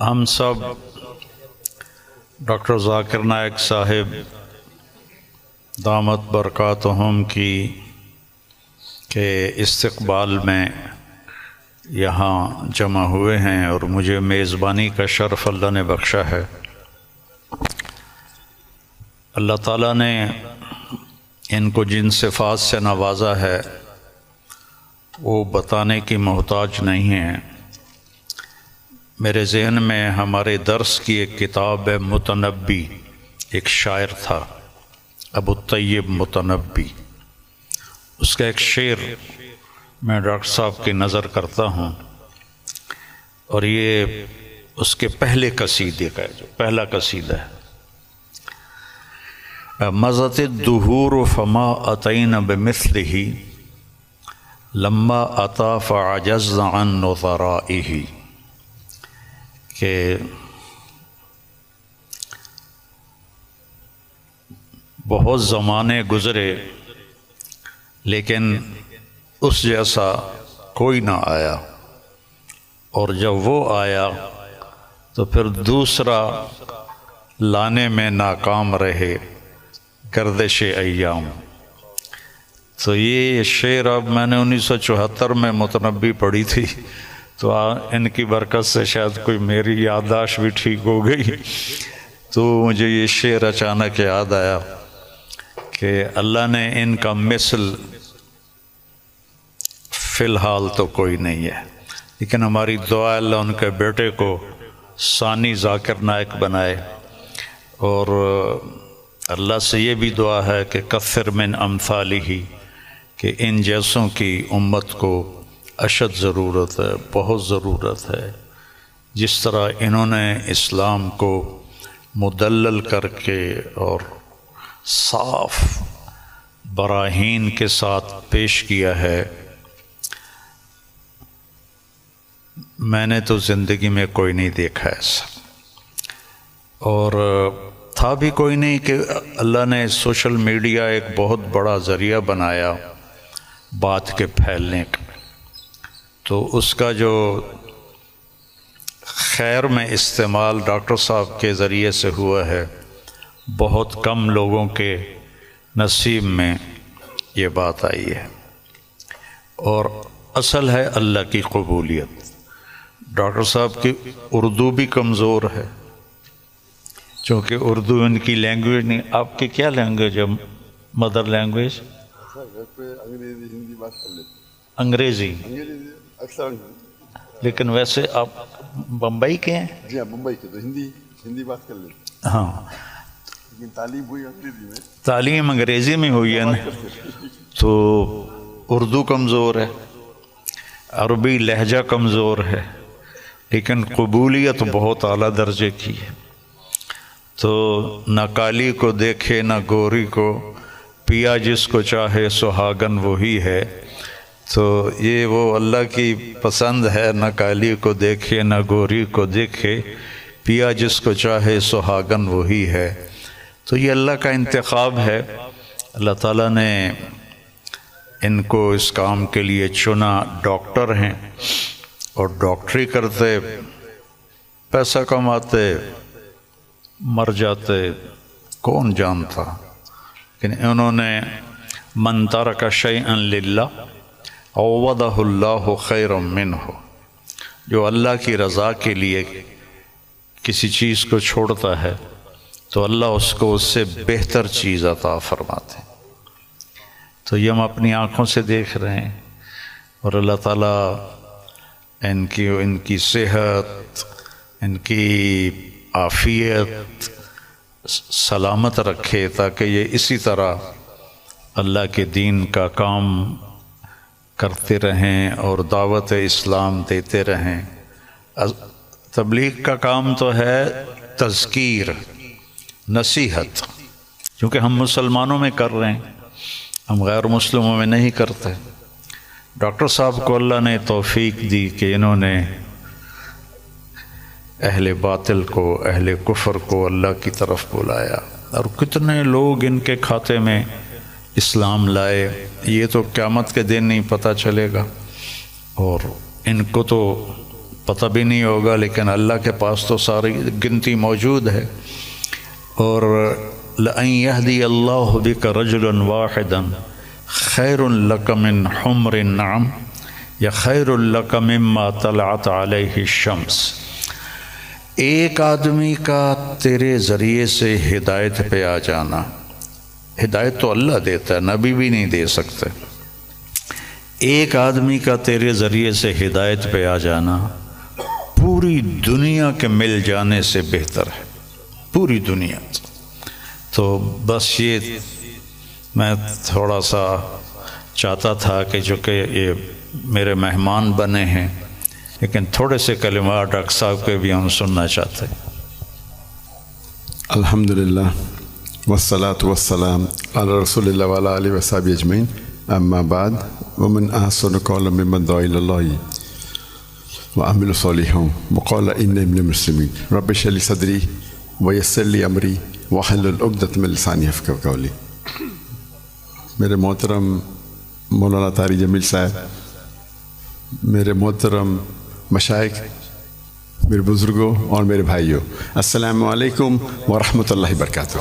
ہم سب ڈاکٹر ذاکر نائک صاحب دامت برکاتہم کی کے استقبال میں یہاں جمع ہوئے ہیں اور مجھے میزبانی کا شرف اللہ نے بخشا ہے۔ اللہ تعالیٰ نے ان کو جن صفات سے نوازا ہے وہ بتانے کی محتاج نہیں ہیں۔ میرے ذہن میں ہمارے درس کی ایک کتاب ہے متنبی، ایک شاعر تھا ابو الطیب متنبی، اس کا ایک شعر میں ڈاکٹر صاحب کی نظر کرتا ہوں، اور یہ اس کے پہلے قصیدے کا ہے، جو پہلا قصیدہ ہے۔ مضت الدہور فما اتین بمثلہ لما اتا فعجزنا عن نظرائہ، کہ بہت زمانے گزرے لیکن اس جیسا کوئی نہ آیا، اور جب وہ آیا تو پھر دوسرا لانے میں ناکام رہے گردش ایام۔ تو یہ شعر اب میں نے 1974 میں متنبی پڑھی تھی، تو ان کی برکت سے شاید کوئی میری یادداشت بھی ٹھیک ہو گئی، تو مجھے یہ شعر اچانک یاد آیا کہ اللہ نے ان کا مثل فی الحال تو کوئی نہیں ہے، لیکن ہماری دعا اللہ ان کے بیٹے کو ثانی ذاکر نائک بنائے، اور اللہ سے یہ بھی دعا ہے کہ کثر من امثالہ، کہ ان جیسوں کی امت کو اشد ضرورت ہے، بہت ضرورت ہے۔ جس طرح انہوں نے اسلام کو مدلل کر کے اور صاف براہین کے ساتھ پیش کیا ہے، میں نے تو زندگی میں کوئی نہیں دیکھا ایسا، اور تھا بھی کوئی نہیں کہ اللہ نے سوشل میڈیا ایک بہت بڑا ذریعہ بنایا بات کے پھیلنے کا، تو اس کا جو خیر میں استعمال ڈاکٹر صاحب کے ذریعے سے ہوا ہے، بہت کم لوگوں کے نصیب میں یہ بات آئی ہے، اور اصل ہے اللہ کی قبولیت۔ ڈاکٹر صاحب کی اردو بھی کمزور ہے، چونکہ اردو ان کی لینگویج نہیں۔ آپ کی کیا لینگویج ہے مدر لینگویج؟ انگریزی، لیکن ویسے آپ بمبئی کے ہیں؟ جی ہاں، بمبئی کے، تو ہندی بات کر لیتے، ہاں، لیکن تعلیم ہوئی انگریزی میں، تعلیم انگریزی میں ہوئی ہے نا، تو اردو کمزور ہے، عربی لہجہ کمزور ہے، لیکن قبولیت بہت اعلیٰ درجے کی ہے۔ تو نہ کالی کو دیکھے نہ گوری کو، پیا جس کو چاہے سہاگن وہی ہے۔ تو یہ وہ اللہ کی پسند ہے، نہ کالی کو دیکھے نہ گوری کو دیکھے، پیا جس کو چاہے سہاگن وہی ہے۔ تو یہ اللہ کا انتخاب ہے، اللہ تعالیٰ نے ان کو اس کام کے لیے چنا۔ ڈاکٹر ہیں اور ڈاکٹری کرتے، پیسہ کماتے، مر جاتے، کون جانتا، لیکن انہوں نے من ترک شیئا للہ عوضہ اللہ خیرا منہ، جو اللہ کی رضا کے لیے کسی چیز کو چھوڑتا ہے تو اللہ اس کو اس سے بہتر چیز عطا فرماتے ہیں۔ تو یہ ہم اپنی آنکھوں سے دیکھ رہے ہیں، اور اللہ تعالیٰ ان کی صحت، ان کی عافیت سلامت رکھے، تاکہ یہ اسی طرح اللہ کے دین کا کام کرتے رہیں اور دعوت اسلام دیتے رہیں۔ تبلیغ کا کام تو ہے تذکیر، نصیحت، کیونکہ ہم مسلمانوں میں کر رہے ہیں، ہم غیر مسلموں میں نہیں کرتے۔ ڈاکٹر صاحب کو اللہ نے توفیق دی کہ انہوں نے اہل باطل کو، اہل کفر کو اللہ کی طرف بلایا، اور کتنے لوگ ان کے کھاتے میں اسلام لائے، یہ تو قیامت کے دن نہیں پتہ چلے گا۔ اور ان کو تو پتہ بھی نہیں ہوگا، لیکن اللہ کے پاس تو ساری گنتی موجود ہے۔ اور لَأَن يَهْدِيَ اللَّهُ بِكَ رَجُلًا وَاحِدًا خَيْرٌ لَكَ مِنْ حُمْرِ النَّعَمِ یا خَيْرٌ لَكَ مِمَّا طَلَعَتْ عَلَيْهِ الشَّمْسُ۔ ایک آدمی کا تیرے ذریعے سے ہدایت پہ آ جانا، ہدایت تو اللہ دیتا ہے، نبی بھی نہیں دے سکتے۔ ایک آدمی کا تیرے ذریعے سے ہدایت پہ آ جانا پوری دنیا کے مل جانے سے بہتر ہے، پوری دنیا۔ تو بس یہ میں تھوڑا سا چاہتا تھا کہ جو کہ یہ میرے مہمان بنے ہیں، لیکن تھوڑے سے کلمات ڈاکٹر صاحب کے بھی ہم سننا چاہتے ہیں۔ الحمدللہ والصلاة والسلام علی رسول اللہ وعلی آلہ وصحبہ اجمعین، اما بعد، ومن احسن قولا ممن دعا الی اللہ وعمل صالحا وقال انی من المسلمین، رب اشرح لی صدری ویسر لی امری واحلل عقدۃ من لسانی یفقہوا قولی۔ میرے محترم مولانا طارق جمیل صاحب، میرے محترم مشائخ، میرے بزرگوں اور میرے بھائیوں، السلام علیکم ورحمۃ اللہ وبرکاتہ۔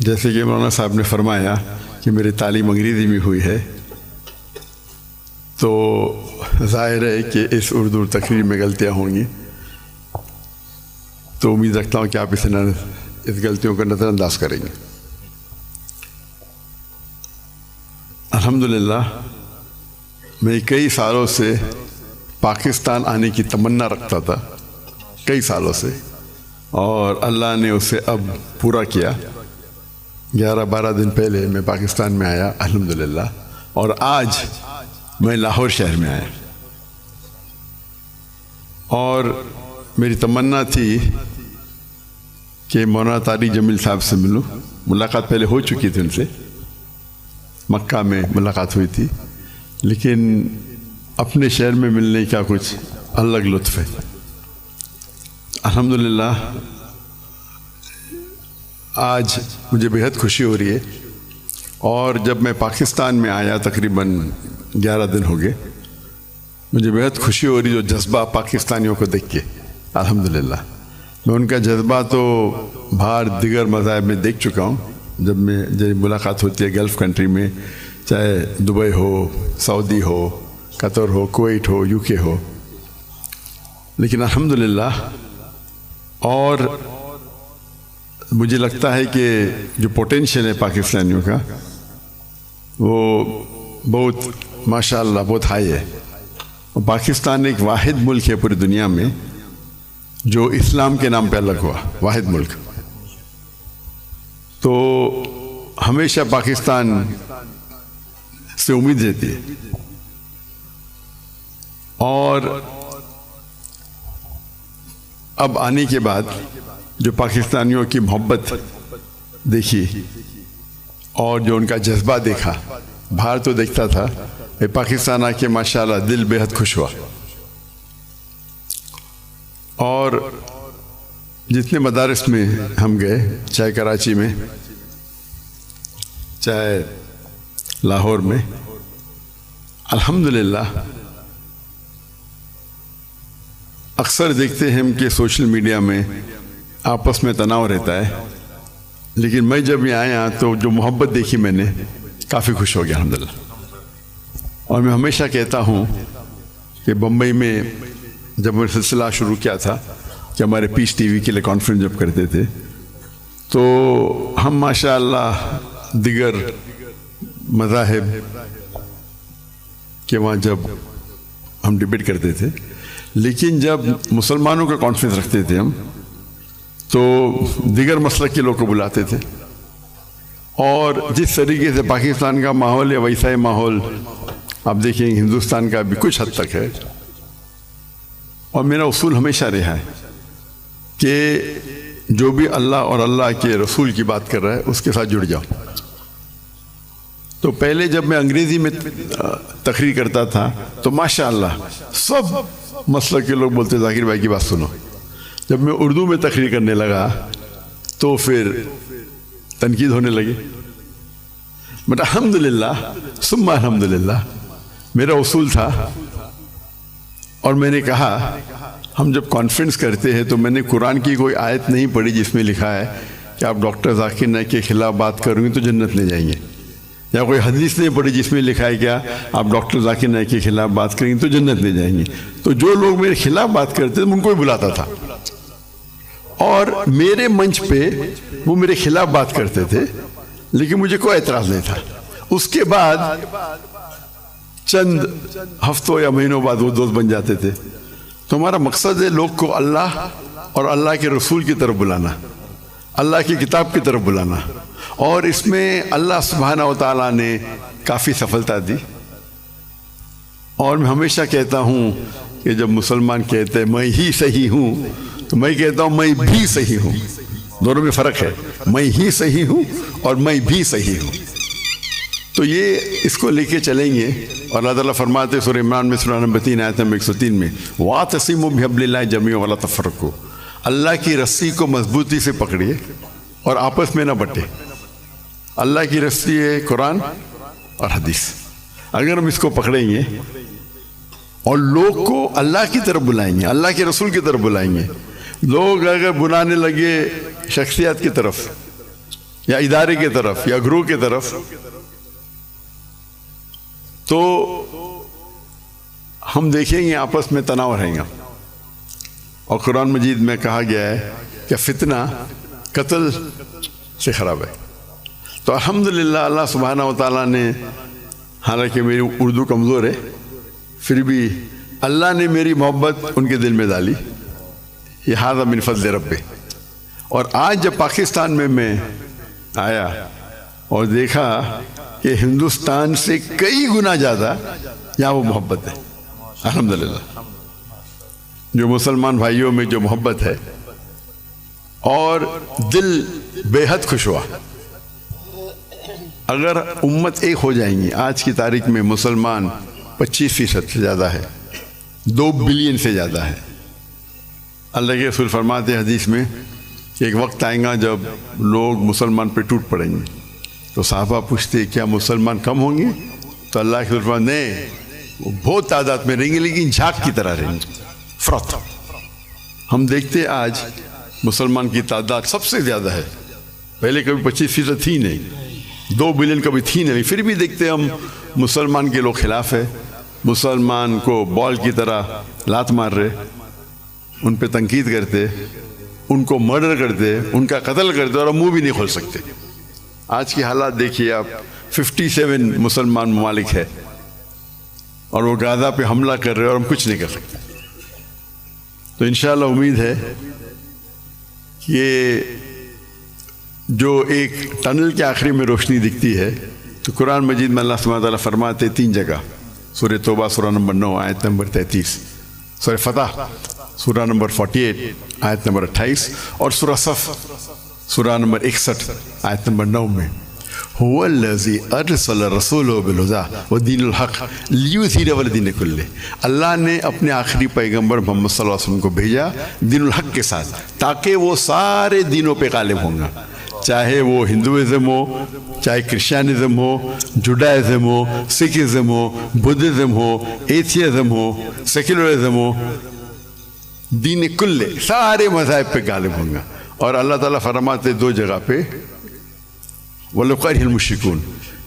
جیسے کہ مولانا صاحب نے فرمایا کہ میری تعلیم انگریزی میں ہوئی ہے، تو ظاہر ہے کہ اس اردو تقریر میں غلطیاں ہوں گی، تو امید رکھتا ہوں کہ آپ اس غلطیوں کو نظر انداز کریں گے۔ الحمدللہ میں کئی سالوں سے پاکستان آنے کی تمنا رکھتا تھا، کئی سالوں سے، اور اللہ نے اسے اب پورا کیا۔ 11-12 دن پہلے میں پاکستان میں آیا الحمدللہ، اور آج میں لاہور شہر میں آیا، اور میری تمنا تھی کہ مولانا طارق جمیل صاحب سے ملوں۔ ملاقات پہلے ہو چکی تھی ان سے، مکہ میں ملاقات ہوئی تھی، لیکن اپنے شہر میں ملنے کا کچھ الگ لطف ہے۔ الحمدللہ آج مجھے بہت خوشی ہو رہی ہے، اور جب میں پاکستان میں آیا تقریباً 11 دن ہو گئے، مجھے بہت خوشی ہو رہی جو جذبہ پاکستانیوں کو دیکھ کے۔ الحمدللہ میں ان کا جذبہ تو باہر دیگر مذاہب میں دیکھ چکا ہوں، جب ملاقات ہوتی ہے گلف کنٹری میں، چاہے Dubai who, Saudi who, Qatar who, Kuwait who, you کے ہو، لیکن الحمدللہ، اور مجھے لگتا ہے کہ جو پوٹینشیل ہے پاکستانیوں کا وہ بہت ماشاءاللہ بہت ہائی ہے۔ اور پاکستان ایک واحد ملک ہے پوری دنیا میں جو اسلام کے نام پہ الگ ہوا، واحد ملک۔ تو ہمیشہ پاکستان سے امید رہتی ہے، اور اب آنے کے بعد جو پاکستانیوں کی محبت دیکھی اور جو ان کا جذبہ دیکھا، باہر تو دیکھتا تھا، پاکستان آ کے ماشاءاللہ دل بہت خوش ہوا۔ اور جتنے مدارس میں ہم گئے، چاہے کراچی میں، چاہے لاہور میں، الحمدللہ اکثر دیکھتے ہیں کہ سوشل میڈیا میں آپس میں تناؤ رہتا ہے، لیکن میں جب یہاں آیا تو جو محبت دیکھی میں نے، کافی خوش ہو گیا الحمدللہ۔ اور میں ہمیشہ کہتا ہوں کہ بمبئی میں جب میں سلسلہ شروع کیا تھا کہ ہمارے پیس ٹی وی کے لیے کانفرنس جب کرتے تھے، تو ہم ماشاءاللہ دیگر مذاہب کے وہاں جب ہم ڈیبیٹ کرتے تھے، لیکن جب مسلمانوں کا کانفرنس رکھتے تھے ہم، تو دیگر مسلک کے لوگ کو بلاتے تھے، اور جس طریقے سے پاکستان کا ماحول ہے ویسا ہی ماحول آپ دیکھیں ہندوستان کا بھی کچھ حد تک ہے۔ اور میرا اصول ہمیشہ رہا ہے کہ جو بھی اللہ اور اللہ کے رسول کی بات کر رہا ہے اس کے ساتھ جڑ جاؤ۔ تو پہلے جب میں انگریزی میں تقریر کرتا تھا تو ماشاءاللہ سب مسلک کے لوگ بولتے ذاکر بھائی کی بات سنو۔ جب میں اردو میں تقریر کرنے لگا تو پھر تنقید ہونے لگی، بٹ الحمدللہ ثم الحمدللہ میرا اصول تھا اور میں نے کہا ہم جب کانفرنس کرتے ہیں تو میں نے قرآن کی کوئی آیت نہیں پڑھی جس میں لکھا ہے کہ آپ ڈاکٹر ذاکر نائک کے خلاف بات کریں گے تو جنت میں جائیں گے، یا کوئی حدیث نہیں پڑھی جس میں لکھا ہے کیا آپ ڈاکٹر ذاکر نائک کے خلاف بات کریں گے تو جنت میں جائیں گے۔ تو جو لوگ میرے خلاف بات کرتے تھے ان کو بھی بلاتا تھا، اور میرے منچ پہ وہ میرے خلاف بات کرتے تھے لیکن مجھے کوئی اعتراض نہیں تھا۔ اس کے بعد چند ہفتوں یا مہینوں بعد وہ دوست بن جاتے تھے۔ تو ہمارا مقصد ہے لوگ کو اللہ اور اللہ کے رسول کی طرف بلانا، اللہ کی کتاب کی طرف بلانا، اور اس میں اللہ سبحانہ و تعالیٰ نے کافی سفلتا دی۔ اور میں ہمیشہ کہتا ہوں کہ جب مسلمان کہتے ہیں میں ہی صحیح ہوں تو میں کہتا ہوں میں بھی صحیح ہوں، دونوں میں فرق ہے، میں ہی صحیح ہوں اور میں بھی صحیح ہوں۔ تو یہ اس کو لے کے چلیں گے، اور اللہ تعالیٰ فرماتے سورہ عمران میں سورہ نمبر 3 آیت نمبر 103 میں وَاعْتَصِمُوا بِحَبْلِ اللَّهِ جَمِيعًا وَلَا تَفَرَّقُوا، اللہ کی رسی کو مضبوطی سے پکڑیے اور آپس میں نہ بٹے۔ اللہ کی رسی ہے قرآن اور حدیث، اگر ہم اس کو پکڑیں گے اور لوگ کو اللہ کی طرف بلائیں گے، اللہ کے رسول کی طرف بلائیں گے، لوگ اگر بلانے لگے شخصیات کی طرف یا ادارے کی طرف یا گروہ کی طرف تو ہم دیکھیں گے آپس میں تناؤ رہیں گا۔ اور قرآن مجید میں کہا گیا ہے کہ فتنہ قتل سے خراب ہے۔ تو الحمدللہ اللہ سبحانہ و تعالیٰ نے، حالانکہ میری اردو کمزور ہے پھر بھی اللہ نے میری محبت ان کے دل میں ڈالی، یہ ھذا من فضل ربی۔ اور آج جب پاکستان میں آیا اور دیکھا کہ ہندوستان سے کئی گنا زیادہ یہاں وہ محبت ہے، الحمدللہ جو مسلمان بھائیوں میں جو محبت ہے، اور دل بے حد خوش ہوا۔ اگر امت ایک ہو جائیں گی، آج کی تاریخ میں مسلمان 25% سے زیادہ ہے، 2 بلین سے زیادہ ہے۔ اللہ کے رسول فرماتے ہیں حدیث میں کہ ایک وقت آئے گا جب لوگ مسلمان پہ ٹوٹ پڑیں گے، تو صحابہ پوچھتے کیا مسلمان کم ہوں گے؟ تو اللہ کے رسول فرماتے نہیں، وہ بہت تعداد میں رہیں گے لیکن جھاگ کی طرح رہیں گے، فرت۔ ہم دیکھتے آج مسلمان کی تعداد سب سے زیادہ ہے، پہلے کبھی 25% تھی نہیں، 2 بلین کبھی تھی نہیں، پھر بھی دیکھتے ہم مسلمان کے لوگ خلاف ہے، مسلمان کو بال کی طرح لات مار رہے، ان پہ تنقید کرتے، ان کو مرڈر کرتے، ان کا قتل کرتے، اور ہم منہ بھی نہیں کھول سکتے۔ آج کی حالات دیکھیے آپ، 57 مسلمان ممالک ہے اور وہ غزہ پہ حملہ کر رہے اور ہم کچھ نہیں کر سکتے۔ تو انشاءاللہ امید ہے کہ جو ایک ٹنل کے آخری میں روشنی دکھتی ہے، تو قرآن مجید میں اللہ سبحانہ تعالیٰ فرماتے 3 جگہ، سورہ توبہ سورہ نمبر 9 آیت نمبر 33، سورہ فتح سورہ نمبر 48 آیت نمبر 28، اور سورہ صف سورہ نمبر 61 آیت نمبر 9 میں هو الذی ارسل رسولہ بالہدی ودین الحق لیظہرہ علی الدین کلہ، اللہ نے اپنے آخری پیغمبر محمد صلی اللہ علیہ وسلم کو بھیجا دین الحق کے ساتھ تاکہ وہ سارے دینوں پہ غالب ہوں گا، چاہے وہ ہندوازم ہو، چاہے کرسچینزم ہو، جوڈائزم ہو، سکھزم ہو، بدھزم ہو، ایتھیزم ہو، سیکولرزم ہو، دین کلے سارے مذاہب پہ غالب ہوں گا۔ اور اللہ تعالیٰ فرماتے 2 جگہ پہ وَلَوْ كَرِهَ الْمُشْرِكُونَ،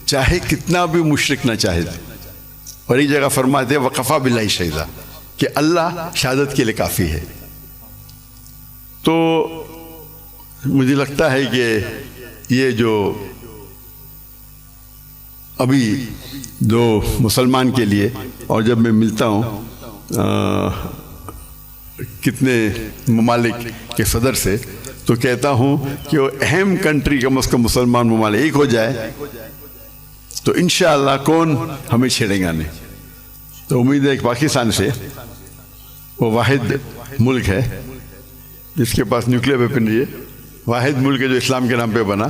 چاہے کتنا بھی مشرک نہ چاہے، اور ایک جگہ فرماتے وَكَفَى بِاللَّهِ شَهِيدًا، کہ اللہ شہادت کے لیے کافی ہے۔ تو مجھے لگتا ہے کہ یہ جو ابھی جو مسلمان کے لیے، اور جب میں ملتا ہوں کتنے ممالک کے صدر سے، تو کہتا ہوں کہ وہ اہم کنٹری کم از کم مسلمان ممالک ایک ہو جائے تو انشاءاللہ کون ہمیں چھیڑیں گا نہیں۔ تو امید ہے کہ پاکستان سے وہ واحد ملک ہے جس کے پاس نیوکلیئر ویپن ہے، واحد ملک ہے جو اسلام کے نام پہ بنا۔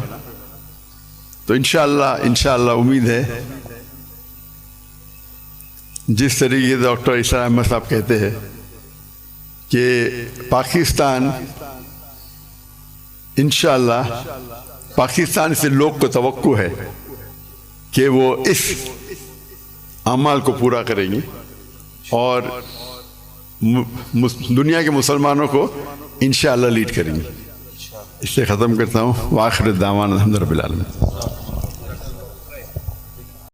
تو انشاءاللہ امید ہے جس طریقے سے ڈاکٹر اسرار احمد صاحب کہتے ہیں کہ پاکستان انشاءاللہ پاکستان سے لوگ کو توقع ہے کہ وہ اس اعمال کو پورا کریں گے، اور دنیا کے مسلمانوں کو انشاءاللہ لیڈ کریں گے. اس سے ختم کرتا ہوں. وآخر الدعوانا الحمد للہ رب العالمین.